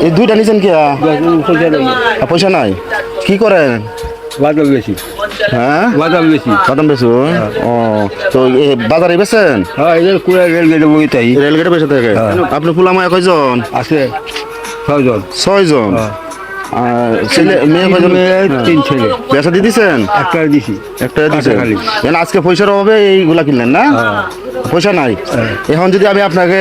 এই দুইটা নিছেন কি পয়সা নাই কি করেন বাদাম বেশি হ্যাঁ বাদাম বেশি বাদাম বেচুন ও তো বাজারে বেচেন হ্যাঁ এই যে কুড়া রেলগেটে বইতাই রেলগেটে বেচে থাকে আপনি ফুলামায় কয়জন আছে 6 জন 6 জন আর ছেলে মেয়ে কয়জন তিন ছেলে বেচা দিয়ে দিছেন একটা দিছি একটা দিছেন খালি আজকে পয়সার অভাবে এইগুলা কিনলেন না পয়সা নাই এখন যদি আমি আপনাকে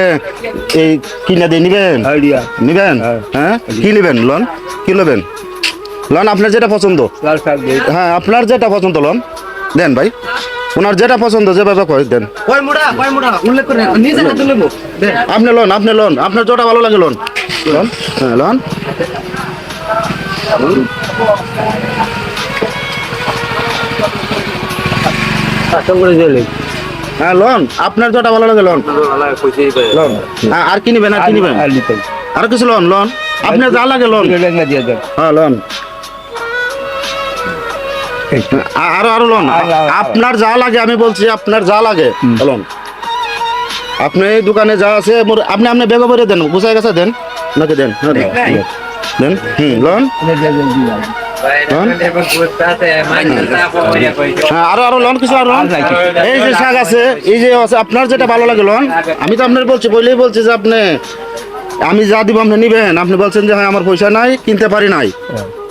এই কিনা দিয়ে নিবেন আইডিয়া নিবেন হ্যাঁ কি নিবেন লোন কি নেবেন লোন আপনার যেটা পছন্দ হ্যাঁ আপনার যেটা পছন্দ লোন দেন ভাই ওনার যেটা পছন্দ যেভাবে কয় দেন আপনি লোন আপনার যেটা ভালো লাগে লোন লোন হ্যাঁ লোন হ্যাঁ লোন আপনার যেটা ভালো লাগে লোন লোন আর কি নিবেন আর কি নিবেন আর কিছু লোন লোন আপনার যা লাগে লোন হ্যাঁ লোন আরো আরো লোন আপনার যা লাগে আমি বলছি আপনার যা লাগে লোন আপনি দোকানে যা আছে আপনি আপনি বেগ করে দেন গুছাই গেছে দেন নাকি দেন দেন লোন আরো আরো লোন কিছু আরো এই যে শাক আছে এই যে আপনার যেটা ভালো লাগে লোন আমি তো আপনার বলছি বলেই বলছি যে আপনি আমি যা দিব আপনি নিবেন আপনি বলছেন যে হ্যাঁ আমার পয়সা নাই কিনতে পারি নাই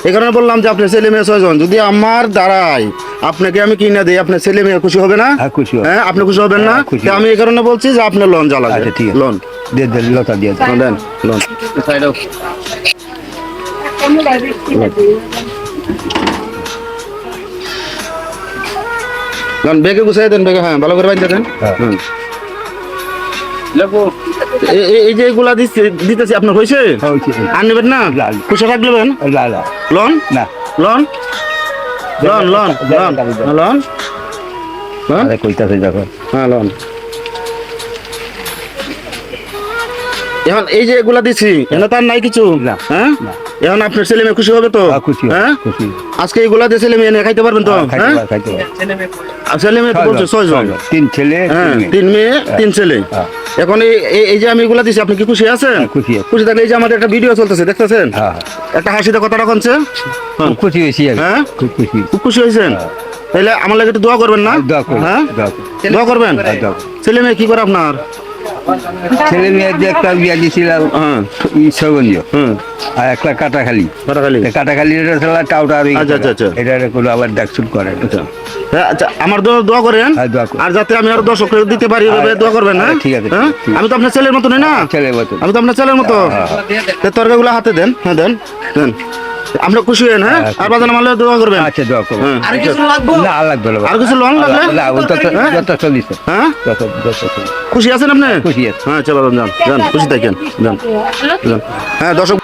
এই কারণে বললাম যে আপনি ছেলে মেয়ে 6 জন যদি আমার দ্বারাই আপনাকে আমি কিনে দিই আপনার ছেলে মেয়ে খুশি হবে না হ্যাঁ আপনি খুশি হবেন না আমি এই কারণে বলছি যে আপনার লোন যা লাগে লোন দিয়ে দেন লতা দিয়ে দেন লোন লোন বেগে গুছাই দেন বেগে হ্যাঁ ভালো করে বাইন্ধে দেন এই যে এগুলা দিতেছি আপনার হয়েছে আর নেবেন না খুশি রাখলেন লোন না loan loan loan loan loan loan কইতাছে যখন হ্যাঁ লোন এখন এই যে এগুলা দিছি এখানে তার নাই কিছু হ্যাঁ এখন আপনার ছেলে মেয়ে খুশি হবে তো হ্যাঁ আজকে এগুলা দিয়ে ছেলে মেয়ে খাইতে পারবেন তো হ্যাঁ ছেলে মেয়ে তো বলছে 6 জন 3 ছেলে হ্যাঁ 3 মেয়ে 3 ছেলে এখন এই যে আমি এগুলা দিছি আপনি কি খুশি আছেন খুশি থাকলে এই যে আমাদের একটা ভিডিও চলতেছে দেখতেছেন একটা হাসিতে কথাটা কোনছে খুশি হইছি হ্যাঁ খুব খুশি খুব খুশি হইছেন তাহলে আমার লাগে একটু দোয়া করবেন না হ্যাঁ দোয়া করবেন ছেলে মেয়ে কি করে আপনার ছেলে মেয়েদের একটা বিয়া দিয়েছিলাম সগঞ্জ আর একটা কাটাখালি কাটাখালি টাউটা এটা কোনো আবার ডাকসুট করে আচ্ছা আমার দোয়া করেন আর যাতে আমি আরো দর্শক দিতে পারি দোয়া করবেন না ঠিক আছে আমি তো আপনার ছেলের মতো না ছেলের মতো আমি তো আপনার ছেলের মতো তরকারিগুলো হাতে দেন হ্যাঁ দেন দেন আমরা খুশি হন হ্যাঁ আর বাজার মারলে দোয়া করবেন আচ্ছা দোয়া করবেন আর কিছু লাগবে না লাগবে আর কিছু লোন লাগলে হ্যাঁ খুশি আছেন আপনি খুশি আছেন হ্যাঁ চলো যান যান খুশি থাকেন যান হ্যাঁ দর্শক